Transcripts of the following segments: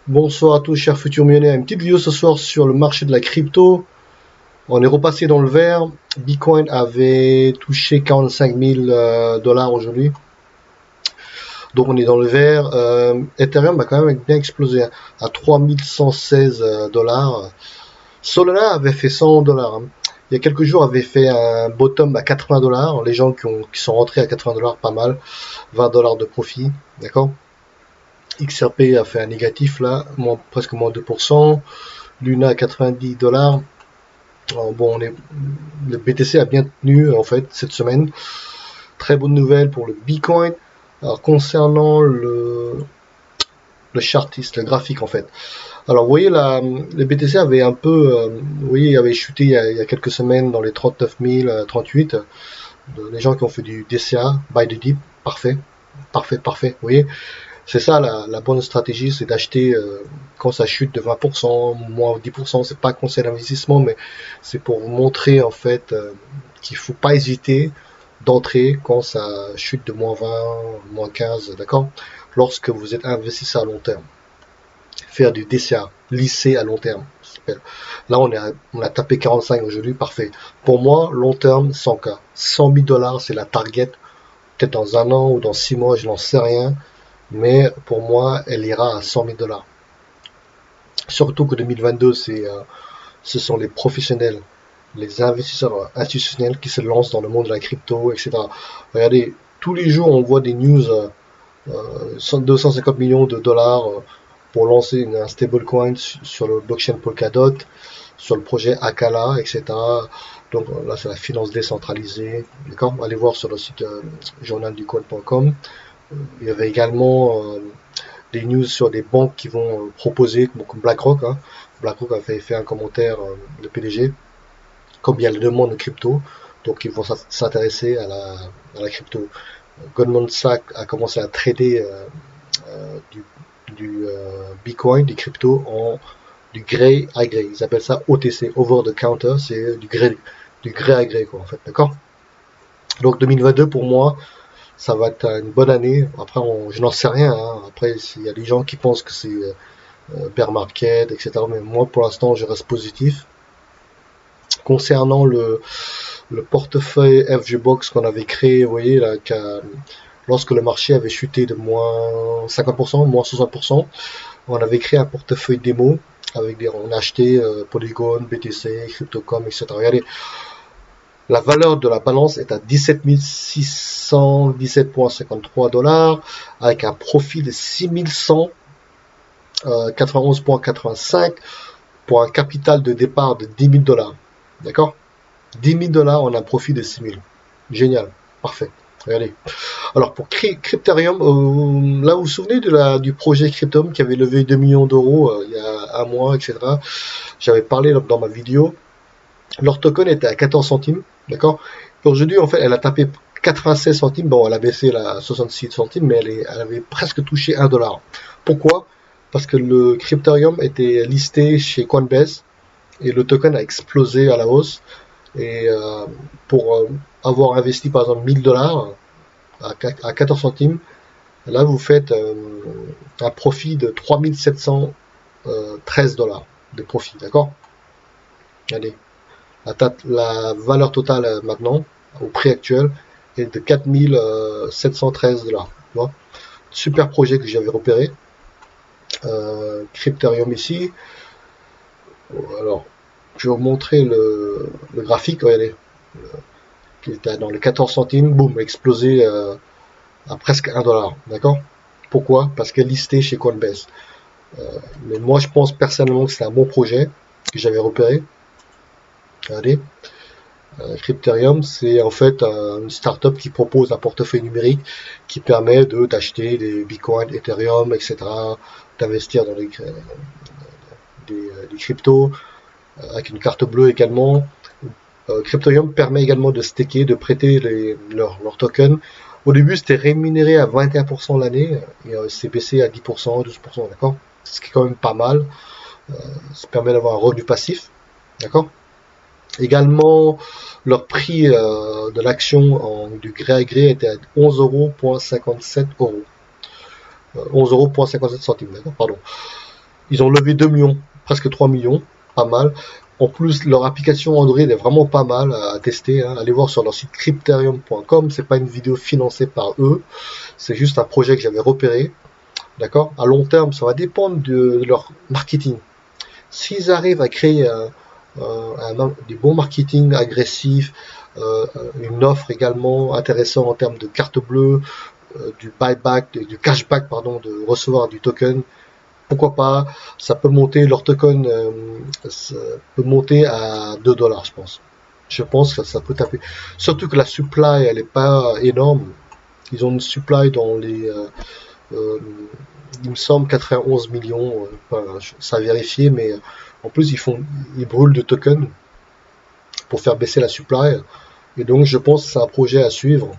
Bonsoir à tous chers futurs millionnaires, une petite vidéo ce soir sur le marché de la crypto. On est repassé dans le vert. Bitcoin avait touché 45 000 dollars aujourd'hui. Donc on est dans le vert. Ethereum a quand même bien explosé à 3116 dollars. Solana avait fait 100 dollars. Il y a quelques jours avait fait un bottom à 80 dollars. Les gens qui sont rentrés à 80 dollars, pas mal. 20 dollars de profit. D'accord. XRP a fait un négatif là, presque moins 2%. Luna à 90 dollars. Bon, le BTC a bien tenu en fait cette semaine. Très bonne nouvelle pour le Bitcoin. Alors concernant le chartiste, le graphique en fait. Alors vous voyez le BTC avait un peu, vous voyez, il avait chuté il y a quelques semaines dans les 39 000, 38. Les gens qui ont fait du DCA, buy the dip, parfait, parfait, parfait. Vous voyez, c'est ça la bonne stratégie, c'est d'acheter quand ça chute de 20%, moins 10%. C'est pas un conseil d'investissement, mais c'est pour vous montrer en fait qu'il faut pas hésiter d'entrer quand ça chute de moins 20, moins 15, d'accord. Lorsque vous êtes investisseur à long terme, faire du DCA, lisser à long terme. Là, on a tapé 45 aujourd'hui, parfait. Pour moi, long terme, 100K. 100 000 dollars, c'est la target. Peut-être dans un an ou dans 6 mois, je n'en sais rien. Mais pour moi, elle ira à 100 000 dollars. Surtout que 2022, ce sont les professionnels, les investisseurs institutionnels qui se lancent dans le monde de la crypto, etc. Regardez, tous les jours, on voit des news, 250 millions de dollars pour lancer un stablecoin sur le blockchain Polkadot, sur le projet Akala, etc. Donc là, c'est la finance décentralisée. D'accord. Allez voir sur le site journalducoin.com. Il y avait également des news sur des banques qui vont proposer, comme BlackRock. BlackRock a fait un commentaire, le PDG, comme il y a la demande de crypto, donc ils vont s'intéresser à la crypto. Goldman Sachs a commencé à trader du Bitcoin, du crypto, du gré à gré. Ils appellent ça OTC, over the counter, c'est du gré à gré, quoi, en fait, d'accord. Donc 2022 pour moi, ça va être une bonne année. Après, je n'en sais rien. Après, il y a des gens qui pensent que c'est bear market, etc. Mais moi, pour l'instant, je reste positif. Concernant le portefeuille FGBox qu'on avait créé, vous voyez, là, lorsque le marché avait chuté de moins 50%, moins 60%, on avait créé un portefeuille démo avec on a acheté Polygon, BTC, Cryptocom, etc. Regardez, la valeur de la balance est à 17 617,53 dollars avec un profit de 6191,85 pour un capital de départ de 10 000 dollars. D'accord? 10 000 dollars, on a un profit de 6 000. Génial. Parfait. Regardez. Alors pour Crypterium, là vous vous souvenez du projet Crypterium qui avait levé 2 millions d'euros il y a un mois, etc. J'avais parlé dans ma vidéo. Leur token était à 14 centimes, d'accord. Aujourd'hui, en fait, elle a tapé 96 centimes. Bon, elle a baissé à 66 centimes, mais elle avait presque touché 1 dollar. Pourquoi? Parce que le Crypterium était listé chez Coinbase et le token a explosé à la hausse. Et pour avoir investi par exemple 1000 dollars à 14 centimes, là vous faites un profit de 3713 dollars de profit, d'accord. Allez. La valeur totale maintenant, au prix actuel, est de 4713 dollars. Super projet que j'avais repéré. Crypterium ici. Alors, je vais vous montrer le graphique. Regardez, qui était dans les 14 centimes, boum, explosé à presque 1 dollar. D'accord. Pourquoi? Parce qu'elle est listée chez Coinbase. Mais moi, je pense personnellement que c'est un bon projet que j'avais repéré. Regardez. Crypterium, c'est en fait une startup qui propose un portefeuille numérique qui permet d'acheter des Bitcoin, Ethereum, etc., d'investir dans des cryptos, avec une carte bleue également. Crypterium permet également de staker, de prêter leurs tokens. Au début, c'était rémunéré à 21% l'année, et c'est baissé à 10%, 12%, d'accord. Ce qui est quand même pas mal. Ça permet d'avoir un revenu passif, d'accord. Également, leur prix de l'action du gré à gré était à 11,57 €. 11,57 €, d'accord, pardon. Ils ont levé 2 millions, presque 3 millions, pas mal. En plus, leur application Android est vraiment pas mal à tester, hein. Allez voir sur leur site crypterium.com. C'est pas une vidéo financée par eux, c'est juste un projet que j'avais repéré. D'accord. À long terme, ça va dépendre de leur marketing. S'ils arrivent à créer des bons marketing agressifs, une offre également intéressante en termes de carte bleue, du buyback, du cashback, pardon, de recevoir du token, pourquoi pas, ça peut monter, leur token peut monter à 2 dollars, je pense. Je pense que ça peut taper. Surtout que la supply, elle est pas énorme. Ils ont une supply dans les, euh, il me semble 91 millions, ça a vérifié, mais en plus ils brûlent de tokens pour faire baisser la supply. Et donc je pense que c'est un projet à suivre,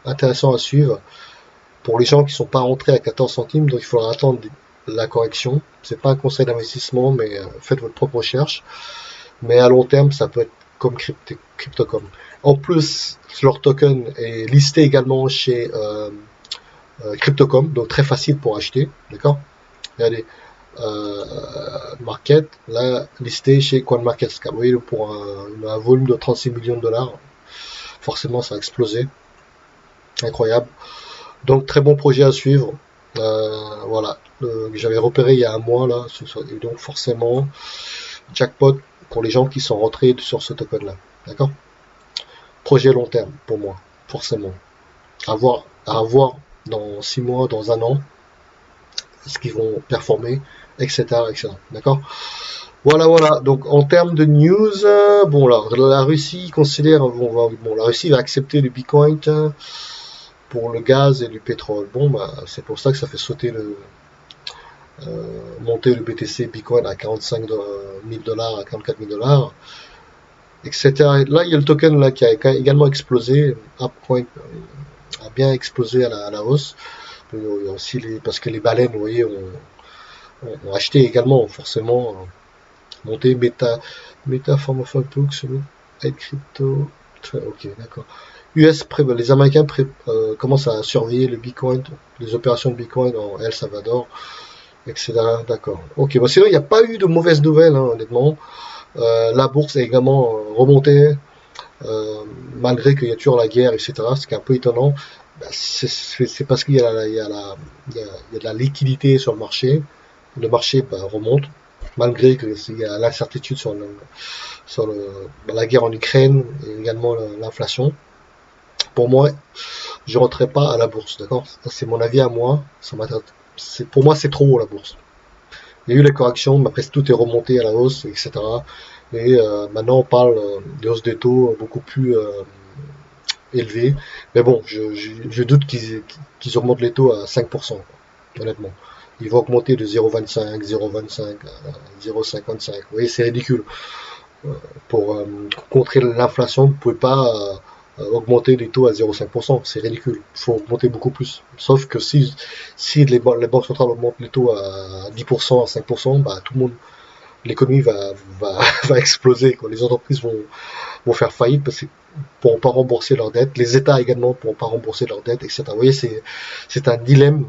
intéressant à suivre pour les gens qui ne sont pas rentrés à 14 centimes. Donc il faudra attendre la correction. C'est pas un conseil d'investissement, mais faites votre propre recherche. Mais à long terme, ça peut être comme Crypto.com. En plus, leur token est listé également chez Crypto.com, donc très facile pour acheter, d'accord. Regardez, Market, là, listé chez CoinMarketCap. Vous voyez, pour un volume de 36 millions de dollars, forcément, ça a explosé. Incroyable. Donc, très bon projet à suivre. Voilà, j'avais repéré il y a un mois, là, et donc forcément, jackpot pour les gens qui sont rentrés sur ce token-là. D'accord. Projet long terme, pour moi, forcément. À voir dans 6 mois, dans un an, ce qu'ils vont performer, etc. etc. D'accord. Voilà. Donc en termes de news, bon là, la Russie considère, bon, la Russie va accepter le Bitcoin pour le gaz et le pétrole. Bon, bah c'est pour ça que ça fait sauter monter le BTC Bitcoin à 45 000 dollars, à 44 000 dollars, etc. Là, il y a le token là qui a également explosé, Upcoin a bien explosé à la hausse. Il y a aussi parce que les baleines, vous voyez, ont acheté également, forcément, monté Meta Form of Books, Crypto, ok, d'accord. Les Américains commencent à surveiller le Bitcoin, les opérations de Bitcoin en El Salvador, etc. D'accord. Ok, bon, sinon il n'y a pas eu de mauvaises nouvelles, hein, honnêtement. La bourse a également remonté, malgré qu'il y a toujours la guerre, etc. Ce qui est un peu étonnant. Bah, c'est parce qu'il y a de la liquidité sur le marché. Le marché remonte, malgré qu'il y a l'incertitude sur la guerre en Ukraine et également l'inflation. Pour moi, je ne rentrerai pas à la bourse, d'accord. C'est mon avis à moi. Pour moi, c'est trop haut la bourse. Il y a eu les corrections, mais après tout est remonté à la hausse, etc. Et maintenant on parle de hausse des taux beaucoup plus élevés. Mais bon, je doute qu'ils augmentent les taux à 5%, honnêtement. Ils vont augmenter de 0,25, 0,25, 0,55. Vous voyez, c'est ridicule. Pour contrer l'inflation, vous ne pouvez pas augmenter les taux à 0,5%. C'est ridicule. Il faut augmenter beaucoup plus. Sauf que si les banques centrales augmentent les taux à 10%, à 5%, bah, tout le monde, l'économie va exploser, quoi. Les entreprises vont faire faillite parce qu'ils ne pourront pas rembourser leurs dettes. Les États également ne pourront pas rembourser leurs dettes, etc. Vous voyez, c'est un dilemme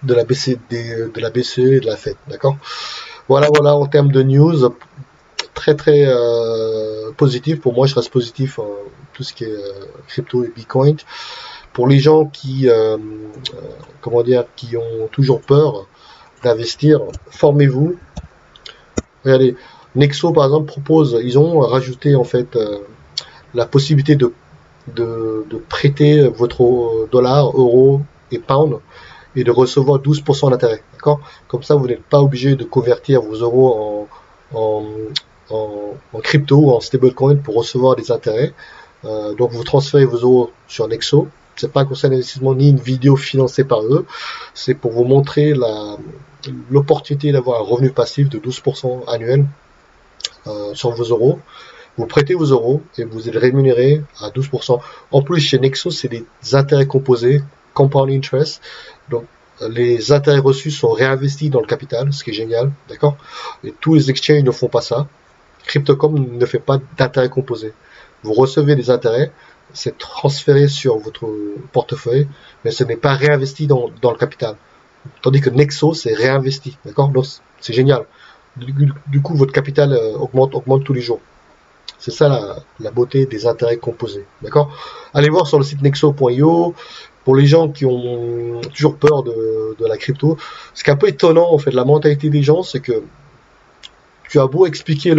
de la BCE et de la Fed. D'accord. Voilà, en termes de news, très positif. Pour moi, je reste positif en tout ce qui est crypto et Bitcoin. Pour les gens qui ont toujours peur d'investir, formez-vous. Regardez, Nexo par exemple ils ont rajouté en fait la possibilité de prêter votre dollar, euro et pound et de recevoir 12% d'intérêt. D'accord. Comme ça, vous n'êtes pas obligé de convertir vos euros en crypto ou en stablecoin pour recevoir des intérêts. Donc vous transférez vos euros sur Nexo. C'est pas un conseil d'investissement ni une vidéo financée par eux. C'est pour vous montrer l'opportunité d'avoir un revenu passif de 12% annuel sur vos euros. Vous prêtez vos euros et vous êtes rémunéré à 12%. En plus, chez Nexo, c'est des intérêts composés, compound interest. Donc, les intérêts reçus sont réinvestis dans le capital, ce qui est génial, d'accord. Et tous les exchanges ne font pas ça. Crypto.com ne fait pas d'intérêts composés. Vous recevez des intérêts, c'est transféré sur votre portefeuille, mais ce n'est pas réinvesti dans le capital. Tandis que Nexo, c'est réinvesti, d'accord? Donc, c'est génial. Du coup, votre capital augmente tous les jours. C'est ça la beauté des intérêts composés, d'accord? Allez voir sur le site nexo.io. Pour les gens qui ont toujours peur de la crypto, ce qui est un peu étonnant, en fait, la mentalité des gens, c'est que tu as beau expliquer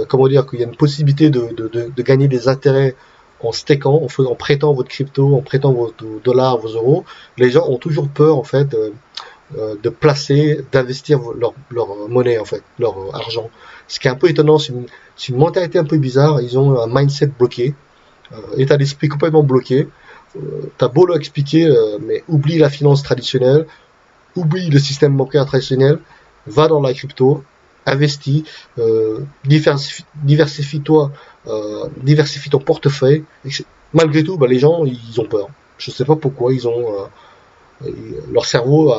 comment dire, qu'il y a une possibilité de gagner des intérêts en stakant, en prêtant votre crypto, en prêtant vos dollars, vos euros, les gens ont toujours peur, en fait, de placer, d'investir leur monnaie, en fait, leur argent. Ce qui est un peu étonnant, c'est une mentalité un peu bizarre. Ils ont un mindset bloqué, état d'esprit complètement bloqué. T'as beau leur expliquer, mais oublie la finance traditionnelle, oublie le système bancaire traditionnel, va dans la crypto, investis, diversifie-toi, diversifie ton portefeuille. Malgré tout, bah, les gens, ils ont peur. Je sais pas pourquoi, leur cerveau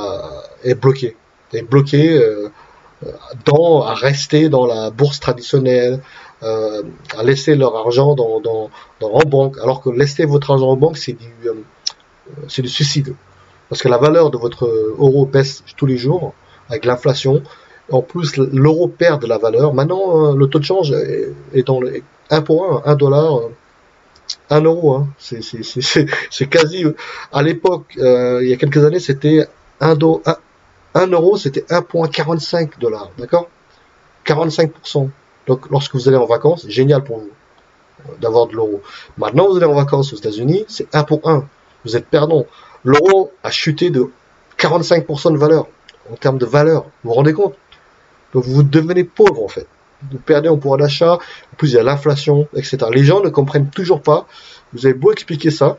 est bloqué. Est bloqué à rester dans la bourse traditionnelle, à laisser leur argent en banque, alors que laisser votre argent en banque, c'est du suicide. Parce que la valeur de votre euro baisse tous les jours avec l'inflation. En plus, l'euro perd de la valeur. Maintenant, le taux de change est dans le 1 pour 1, 1 dollar, 1 euro. Hein. C'est quasi. À l'époque, il y a quelques années, c'était 1 euro, c'était 1,45 dollars. D'accord? 45%. Donc, lorsque vous allez en vacances, génial pour vous d'avoir de l'euro. Maintenant, vous allez en vacances aux États-Unis, c'est 1 pour 1. Vous êtes perdant. L'euro a chuté de 45% de valeur, en termes de valeur. Vous vous rendez compte? Donc, vous devenez pauvre, en fait. Vous perdez en pouvoir d'achat. En plus, il y a l'inflation, etc. Les gens ne comprennent toujours pas. Vous avez beau expliquer ça.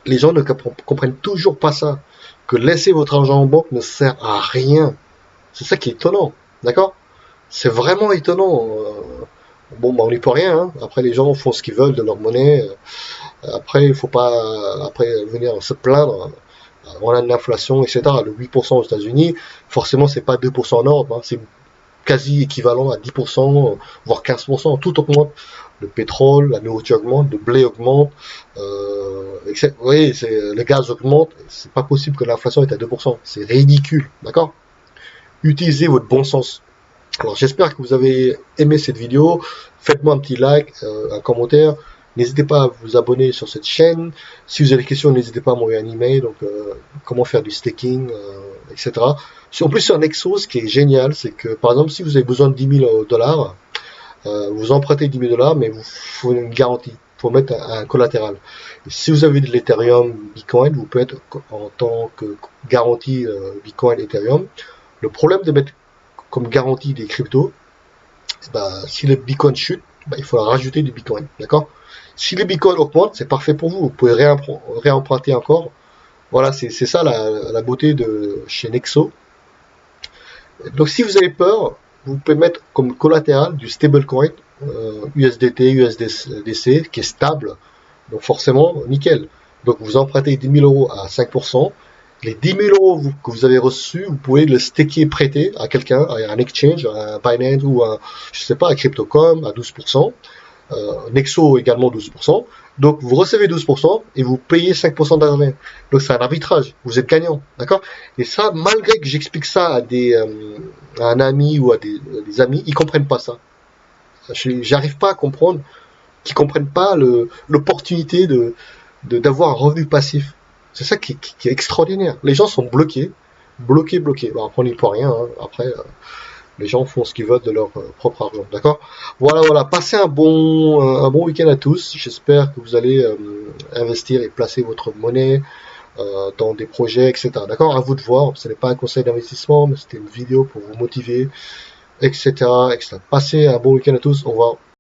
Les gens ne comprennent toujours pas ça. Que laisser votre argent en banque ne sert à rien. C'est ça qui est étonnant. D'accord? C'est vraiment étonnant. Bon, bah, on n'y peut rien. Hein. Après, les gens font ce qu'ils veulent de leur monnaie. Après, il faut pas venir se plaindre. On a une inflation, etc. Le 8% aux États-Unis, forcément, c'est pas 2% en Europe. Hein. C'est quasi équivalent à 10%, voire 15%. Tout augmente. Le pétrole, la nourriture augmente, le blé augmente. Oui, le gaz augmente. C'est pas possible que l'inflation est à 2%. C'est ridicule. D'accord? Utilisez votre bon sens. Alors j'espère que vous avez aimé cette vidéo. Faites-moi un petit like, un commentaire. N'hésitez pas à vous abonner sur cette chaîne. Si vous avez des questions, n'hésitez pas à m'envoyer un email. Donc comment faire du staking, etc. En plus sur Nexo, ce qui est génial, c'est que par exemple si vous avez besoin de 10 000 dollars, vous empruntez 10 000 dollars, mais vous faut une garantie. Il faut mettre un collatéral. Et si vous avez de l'Ethereum, Bitcoin, vous pouvez être en tant que garantie Bitcoin, Ethereum. Le problème de mettre comme garantie des cryptos, bah, si le Bitcoin chute, bah, il faut rajouter du Bitcoin, d'accord? Si le Bitcoin augmente, c'est parfait pour vous. Vous pouvez réemprunter encore. Voilà, c'est ça la beauté de chez Nexo. Donc, si vous avez peur, vous pouvez mettre comme collatéral du stablecoin, USDT, USDC, qui est stable. Donc, forcément, nickel. Donc, vous empruntez 10 000 euros à 5%. Les 10 000 euros que vous avez reçus, vous pouvez le staker, prêter à quelqu'un, à un exchange, à un Binance ou je sais pas, à Crypto.com à 12%. Nexo également 12%. Donc vous recevez 12% et vous payez 5% d'argent. Donc c'est un arbitrage. Vous êtes gagnant, d'accord? Et ça, malgré que j'explique ça à un ami ou à des amis, ils comprennent pas ça. J'arrive pas à comprendre qu'ils comprennent pas l'opportunité d'avoir un revenu passif. C'est ça qui est extraordinaire. Les gens sont bloqués. Bon, après, on n'y peut rien. Hein. Après, les gens font ce qu'ils veulent de leur propre argent. D'accord? Voilà. Passez un bon week-end à tous. J'espère que vous allez investir et placer votre monnaie dans des projets, etc. D'accord? À vous de voir. Ce n'est pas un conseil d'investissement, mais c'était une vidéo pour vous motiver, etc. Passez un bon week-end à tous. Au revoir.